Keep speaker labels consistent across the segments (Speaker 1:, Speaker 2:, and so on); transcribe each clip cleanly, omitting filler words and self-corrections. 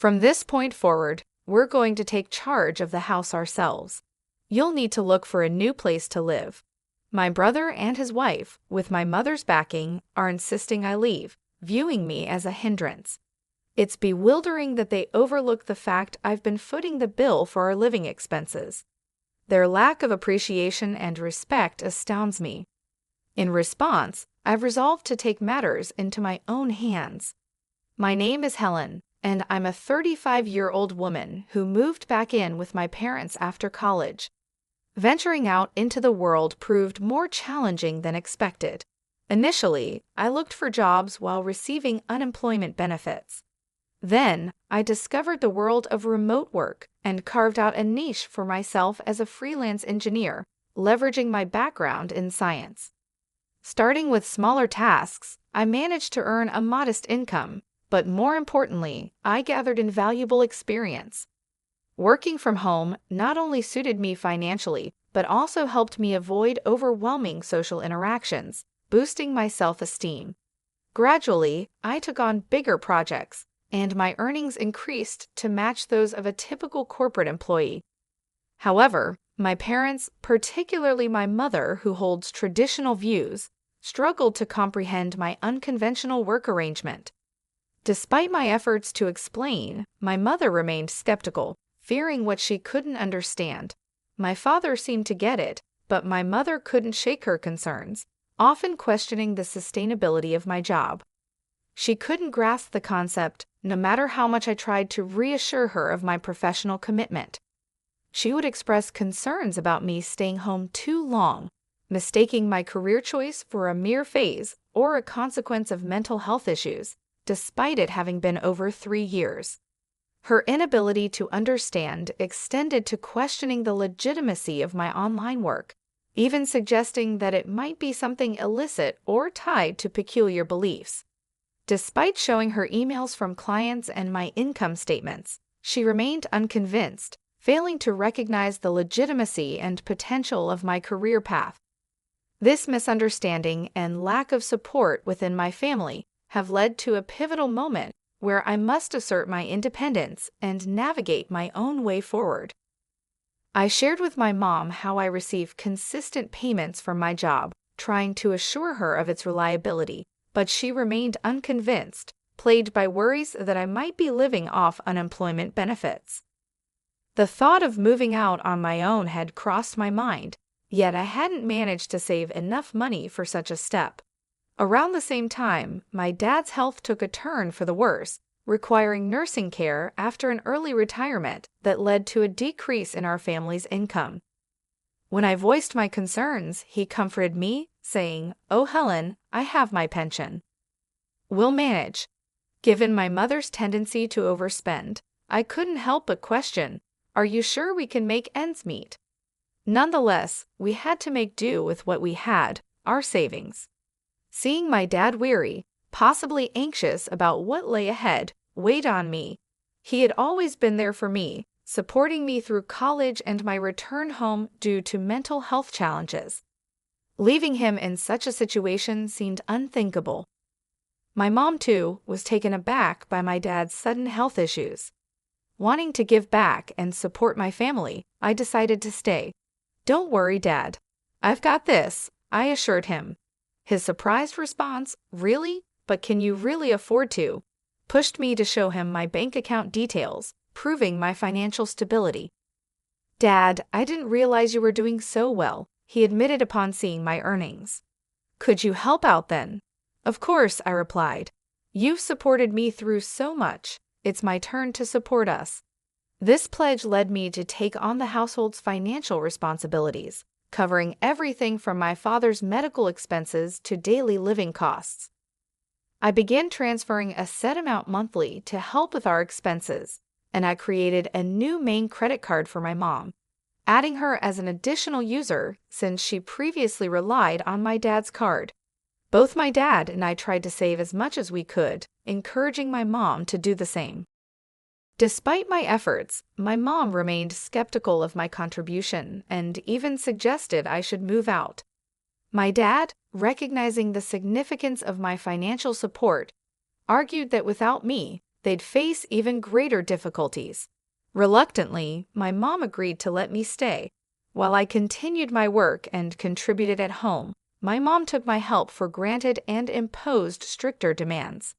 Speaker 1: From this point forward, we're going to take charge of the house ourselves. You'll need to look for a new place to live. My brother and his wife, with my mother's backing, are insisting I leave, viewing me as a hindrance. It's bewildering that they overlook the fact I've been footing the bill for our living expenses. Their lack of appreciation and respect astounds me. In response, I've resolved to take matters into my own hands. My name is Helen, and I'm a 35-year-old woman who moved back in with my parents after college. Venturing out into the world proved more challenging than expected. Initially, I looked for jobs while receiving unemployment benefits. Then, I discovered the world of remote work and carved out a niche for myself as a freelance engineer, leveraging my background in science. Starting with smaller tasks, I managed to earn a modest income, but more importantly, I gathered invaluable experience. Working from home not only suited me financially, but also helped me avoid overwhelming social interactions, boosting my self-esteem. Gradually, I took on bigger projects, and my earnings increased to match those of a typical corporate employee. However, my parents, particularly my mother who holds traditional views, struggled to comprehend my unconventional work arrangement. Despite my efforts to explain, my mother remained skeptical, fearing what she couldn't understand. My father seemed to get it, but my mother couldn't shake her concerns, often questioning the sustainability of my job. She couldn't grasp the concept, no matter how much I tried to reassure her of my professional commitment. She would express concerns about me staying home too long, mistaking my career choice for a mere phase or a consequence of mental health issues, despite it having been over 3 years. Her inability to understand extended to questioning the legitimacy of my online work, even suggesting that it might be something illicit or tied to peculiar beliefs. Despite showing her emails from clients and my income statements, she remained unconvinced, failing to recognize the legitimacy and potential of my career path. This misunderstanding and lack of support within my family have led to a pivotal moment where I must assert my independence and navigate my own way forward. I shared with my mom how I receive consistent payments from my job, trying to assure her of its reliability, but she remained unconvinced, plagued by worries that I might be living off unemployment benefits. The thought of moving out on my own had crossed my mind, yet I hadn't managed to save enough money for such a step. Around the same time, my dad's health took a turn for the worse, requiring nursing care after an early retirement that led to a decrease in our family's income. When I voiced my concerns, he comforted me, saying, "Oh, Helen, I have my pension. We'll manage." Given my mother's tendency to overspend, I couldn't help but question, "Are you sure we can make ends meet?" Nonetheless, we had to make do with what we had, our savings. Seeing my dad weary, possibly anxious about what lay ahead, weighed on me. He had always been there for me, supporting me through college and my return home due to mental health challenges. Leaving him in such a situation seemed unthinkable. My mom, too, was taken aback by my dad's sudden health issues. Wanting to give back and support my family, I decided to stay. "Don't worry, Dad. I've got this," I assured him. His surprised response, "Really? But can you really afford to?" pushed me to show him my bank account details, proving my financial stability. "Dad, I didn't realize you were doing so well," he admitted upon seeing my earnings. "Could you help out then?" "Of course," I replied. "You've supported me through so much. It's my turn to support us." This pledge led me to take on the household's financial responsibilities, covering everything from my father's medical expenses to daily living costs. I began transferring a set amount monthly to help with our expenses, and I created a new main credit card for my mom, adding her as an additional user since she previously relied on my dad's card. Both my dad and I tried to save as much as we could, encouraging my mom to do the same. Despite my efforts, my mom remained skeptical of my contribution and even suggested I should move out. My dad, recognizing the significance of my financial support, argued that without me, they'd face even greater difficulties. Reluctantly, my mom agreed to let me stay. While I continued my work and contributed at home, my mom took my help for granted and imposed stricter demands.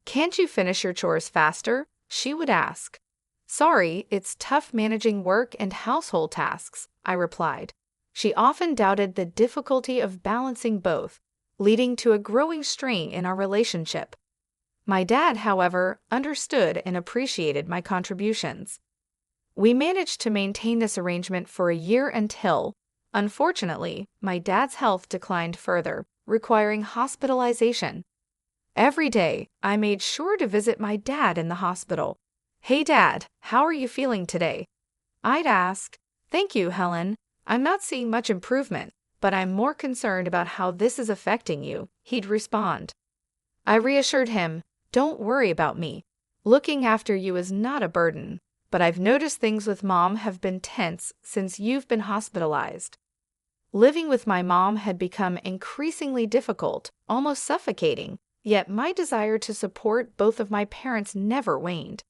Speaker 1: "Can't you finish your chores faster?" she would ask. "Sorry, it's tough managing work and household tasks," I replied. She often doubted the difficulty of balancing both, leading to a growing strain in our relationship. My dad, however, understood and appreciated my contributions. We managed to maintain this arrangement for a year until, unfortunately, my dad's health declined further, requiring hospitalization. Every day, I made sure to visit my dad in the hospital. "Hey Dad, how are you feeling today?" I'd ask. "Thank you, Helen. I'm not seeing much improvement, but I'm more concerned about how this is affecting you," he'd respond. I reassured him, "Don't worry about me. Looking after you is not a burden, but I've noticed things with Mom have been tense since you've been hospitalized." Living with my mom had become increasingly difficult, almost suffocating, yet my desire to support both of my parents never waned.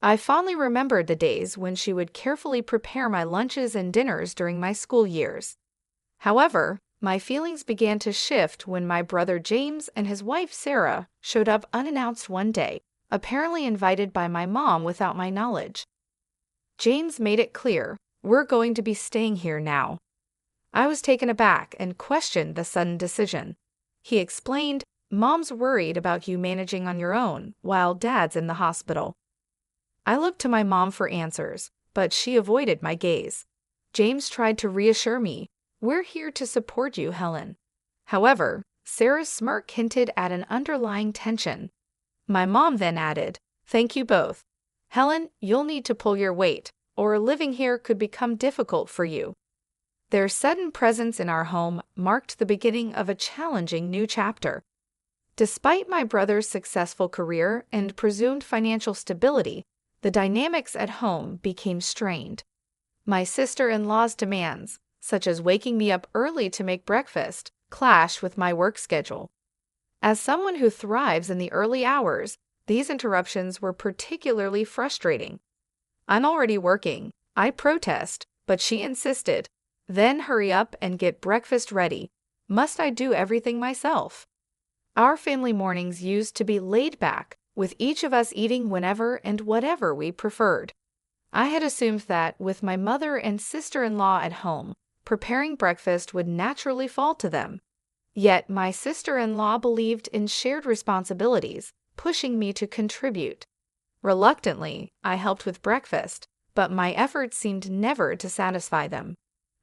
Speaker 1: I fondly remembered the days when she would carefully prepare my lunches and dinners during my school years. However, my feelings began to shift when my brother James and his wife Sarah showed up unannounced one day, apparently invited by my mom without my knowledge. James made it clear, "We're going to be staying here now." I was taken aback and questioned the sudden decision. He explained, "Mom's worried about you managing on your own while Dad's in the hospital." I looked to my mom for answers, but she avoided my gaze. James tried to reassure me, "We're here to support you, Helen." However, Sarah's smirk hinted at an underlying tension. My mom then added, "Thank you both. Helen, you'll need to pull your weight, or living here could become difficult for you." Their sudden presence in our home marked the beginning of a challenging new chapter. Despite my brother's successful career and presumed financial stability, the dynamics at home became strained. My sister-in-law's demands, such as waking me up early to make breakfast, clashed with my work schedule. As someone who thrives in the early hours, these interruptions were particularly frustrating. "I'm already working," I protest, but she insisted. "Then hurry up and get breakfast ready. Must I do everything myself?" Our family mornings used to be laid back, with each of us eating whenever and whatever we preferred. I had assumed that, with my mother and sister-in-law at home, preparing breakfast would naturally fall to them. Yet my sister-in-law believed in shared responsibilities, pushing me to contribute. Reluctantly, I helped with breakfast, but my efforts seemed never to satisfy them.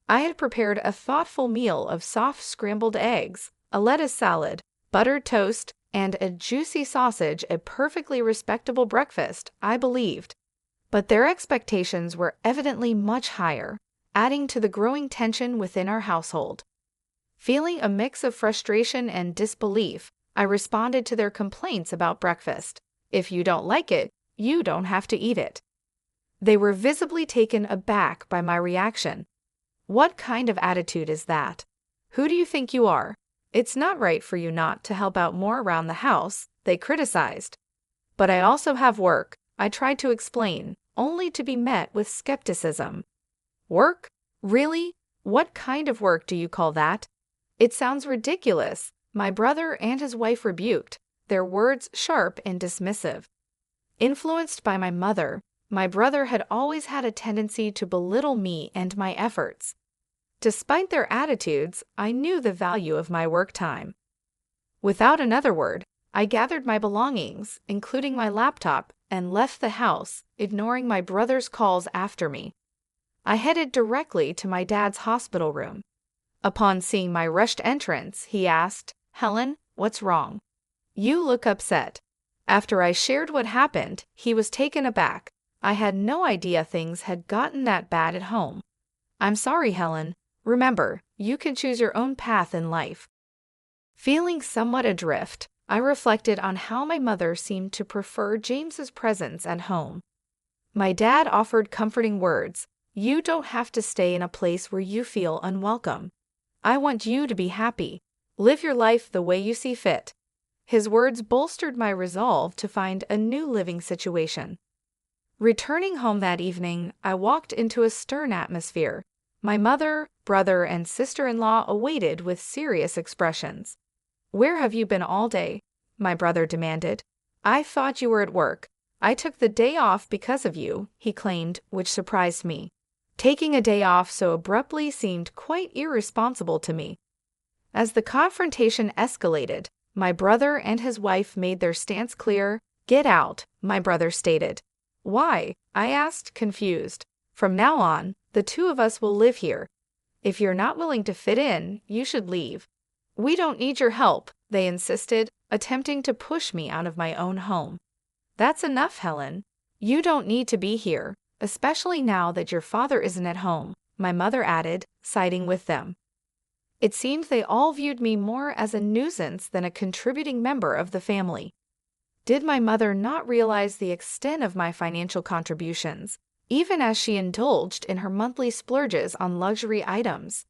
Speaker 1: I had prepared a thoughtful meal of soft scrambled eggs, a lettuce salad, buttered toast, and a juicy sausage, a perfectly respectable breakfast, I believed. But their expectations were evidently much higher, adding to the growing tension within our household. Feeling a mix of frustration and disbelief, I responded to their complaints about breakfast. "If you don't like it, you don't have to eat it." They were visibly taken aback by my reaction. "What kind of attitude is that? Who do you think you are? It's not right for you not to help out more around the house," they criticized. "But I also have work," I tried to explain, only to be met with skepticism. "Work? Really? What kind of work do you call that? It sounds ridiculous," my brother and his wife rebuked, their words sharp and dismissive. Influenced by my mother, my brother had always had a tendency to belittle me and my efforts. Despite their attitudes, I knew the value of my work time. Without another word, I gathered my belongings, including my laptop, and left the house, ignoring my brother's calls after me. I headed directly to my dad's hospital room. Upon seeing my rushed entrance, he asked, "Helen, what's wrong? You look upset." After I shared what happened, he was taken aback. I had no idea things had gotten that bad at home. "I'm sorry, Helen. Remember, you can choose your own path in life." Feeling somewhat adrift, I reflected on how my mother seemed to prefer James's presence at home. My dad offered comforting words. "You don't have to stay in a place where you feel unwelcome. I want you to be happy. Live your life the way you see fit." His words bolstered my resolve to find a new living situation. Returning home that evening, I walked into a stern atmosphere. My mother, brother, and sister-in-law awaited with serious expressions. "Where have you been all day?" my brother demanded. "I thought you were at work." "I took the day off because of you," he claimed, which surprised me. Taking a day off so abruptly seemed quite irresponsible to me. As the confrontation escalated, my brother and his wife made their stance clear. "Get out," my brother stated. "Why?" I asked, confused. "From now on, the two of us will live here. If you're not willing to fit in, you should leave." "We don't need your help," they insisted, attempting to push me out of my own home. "That's enough, Helen. You don't need to be here, especially now that your father isn't at home," my mother added, siding with them. It seemed they all viewed me more as a nuisance than a contributing member of the family. Did my mother not realize the extent of my financial contributions, even as she indulged in her monthly splurges on luxury items?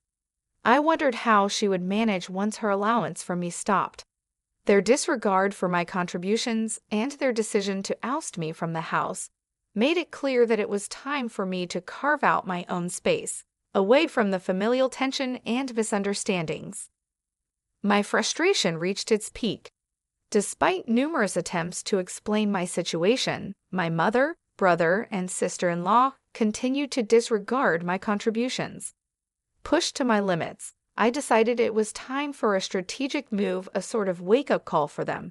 Speaker 1: I wondered how she would manage once her allowance from me stopped. Their disregard for my contributions and their decision to oust me from the house made it clear that it was time for me to carve out my own space, away from the familial tension and misunderstandings. My frustration reached its peak. Despite numerous attempts to explain my situation, my mother, brother, and sister-in-law continued to disregard my contributions. Pushed to my limits, I decided it was time for a strategic move, a sort of wake-up call for them.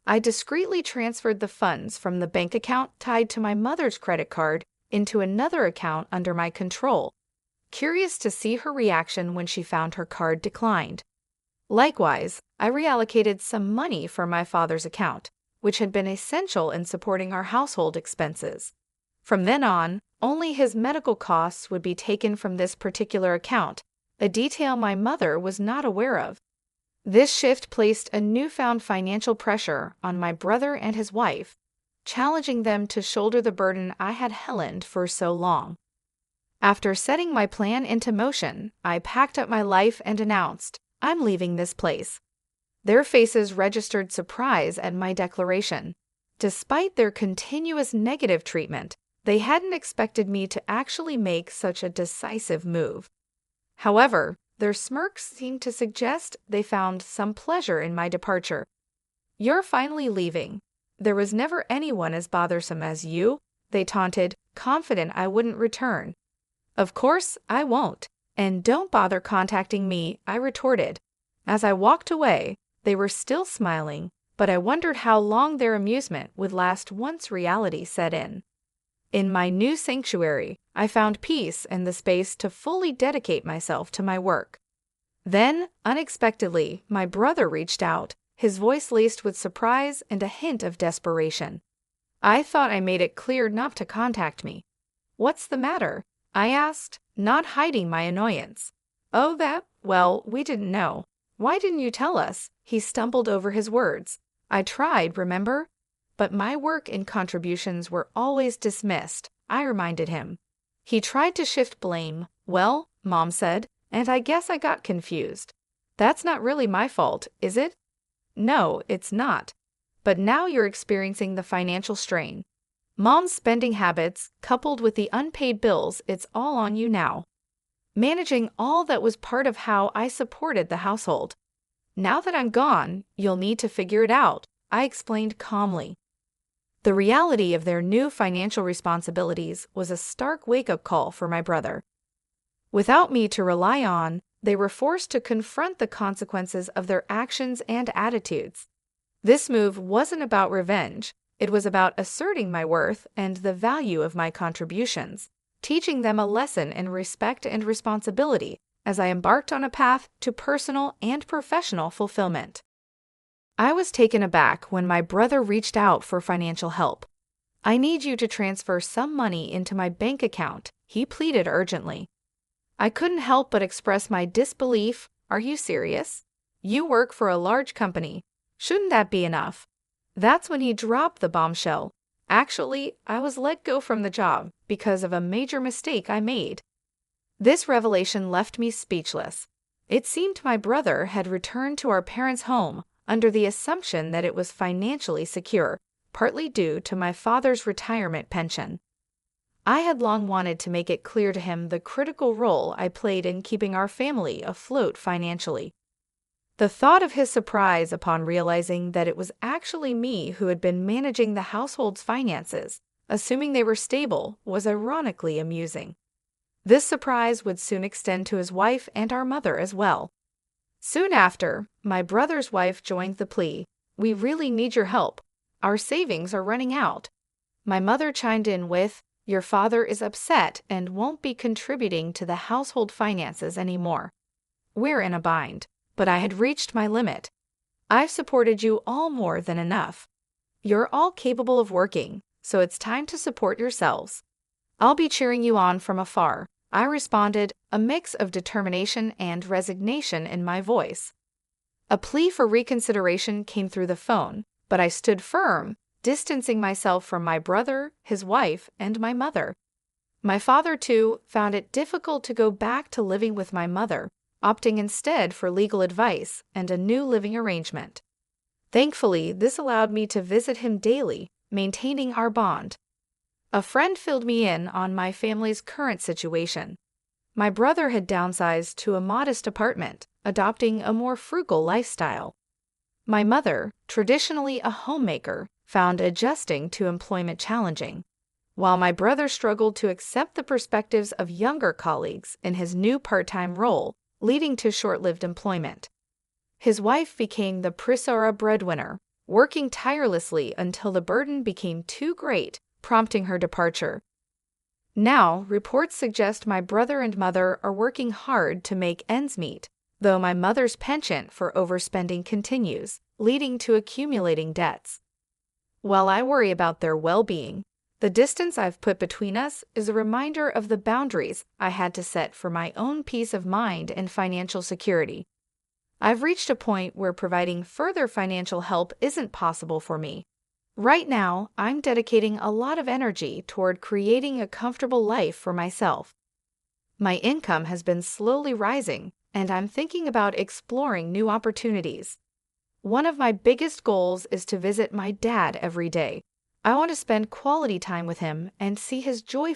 Speaker 1: I discreetly transferred the funds from the bank account tied to my mother's credit card into another account under my control, curious to see her reaction when she found her card declined. Likewise, I reallocated some money from my father's account, which had been essential in supporting our household expenses. From then on, only his medical costs would be taken from this particular account, a detail my mother was not aware of. This shift placed a newfound financial pressure on my brother and his wife, challenging them to shoulder the burden I had hellied for so long. After setting my plan into motion, I packed up my life and announced, "I'm leaving this place." Their faces registered surprise at my declaration. Despite their continuous negative treatment, they hadn't expected me to actually make such a decisive move. However, their smirks seemed to suggest they found some pleasure in my departure. "You're finally leaving. There was never anyone as bothersome as you," they taunted, confident I wouldn't return. "Of course, I won't. And don't bother contacting me," I retorted. As I walked away, they were still smiling, but I wondered how long their amusement would last once reality set in. In my new sanctuary, I found peace and the space to fully dedicate myself to my work. Then, unexpectedly, my brother reached out, his voice laced with surprise and a hint of desperation. "I thought I made it clear not to contact me." "What's the matter?" I asked, not hiding my annoyance. "Oh, that? Well, we didn't know." "Why didn't you tell us?" He stumbled over his words. "I tried, remember? But my work and contributions were always dismissed," I reminded him. He tried to shift blame. "Well," Mom said, "and I guess I got confused." "That's not really my fault, is it?" "No, it's not. But now you're experiencing the financial strain. Mom's spending habits, coupled with the unpaid bills, it's all on you now. Managing all that was part of how I supported the household. Now that I'm gone, you'll need to figure it out," I explained calmly. The reality of their new financial responsibilities was a stark wake-up call for my brother. Without me to rely on, they were forced to confront the consequences of their actions and attitudes. This move wasn't about revenge. It was about asserting my worth and the value of my contributions, teaching them a lesson in respect and responsibility as I embarked on a path to personal and professional fulfillment. I was taken aback when my brother reached out for financial help. "I need you to transfer some money into my bank account," he pleaded urgently. I couldn't help but express my disbelief. "Are you serious? You work for a large company. Shouldn't that be enough?" That's when he dropped the bombshell. "Actually, I was let go from the job because of a major mistake I made." This revelation left me speechless. It seemed my brother had returned to our parents' home, under the assumption that it was financially secure, partly due to my father's retirement pension. I had long wanted to make it clear to him the critical role I played in keeping our family afloat financially. The thought of his surprise upon realizing that it was actually me who had been managing the household's finances, assuming they were stable, was ironically amusing. This surprise would soon extend to his wife and our mother as well. Soon after, my brother's wife joined the plea, "We really need your help. Our savings are running out." My mother chimed in with, "Your father is upset and won't be contributing to the household finances anymore. We're in a bind." But I had reached my limit. "I've supported you all more than enough. You're all capable of working, so it's time to support yourselves. I'll be cheering you on from afar," I responded, a mix of determination and resignation in my voice. A plea for reconsideration came through the phone, but I stood firm, distancing myself from my brother, his wife, and my mother. My father, too, found it difficult to go back to living with my mother, opting instead for legal advice and a new living arrangement. Thankfully, this allowed me to visit him daily, maintaining our bond. A friend filled me in on my family's current situation. My brother had downsized to a modest apartment, adopting a more frugal lifestyle. My mother, traditionally a homemaker, found adjusting to employment challenging, while my brother struggled to accept the perspectives of younger colleagues in his new part-time role, leading to short-lived employment. His wife became the Prisora breadwinner, working tirelessly until the burden became too great, prompting her departure. Now, reports suggest my brother and mother are working hard to make ends meet, though my mother's penchant for overspending continues, leading to accumulating debts. While I worry about their well-being, the distance I've put between us is a reminder of the boundaries I had to set for my own peace of mind and financial security. I've reached a point where providing further financial help isn't possible for me. Right now, I'm dedicating a lot of energy toward creating a comfortable life for myself. My income has been slowly rising, and I'm thinking about exploring new opportunities. One of my biggest goals is to visit my dad every day. I want to spend quality time with him and see his joyful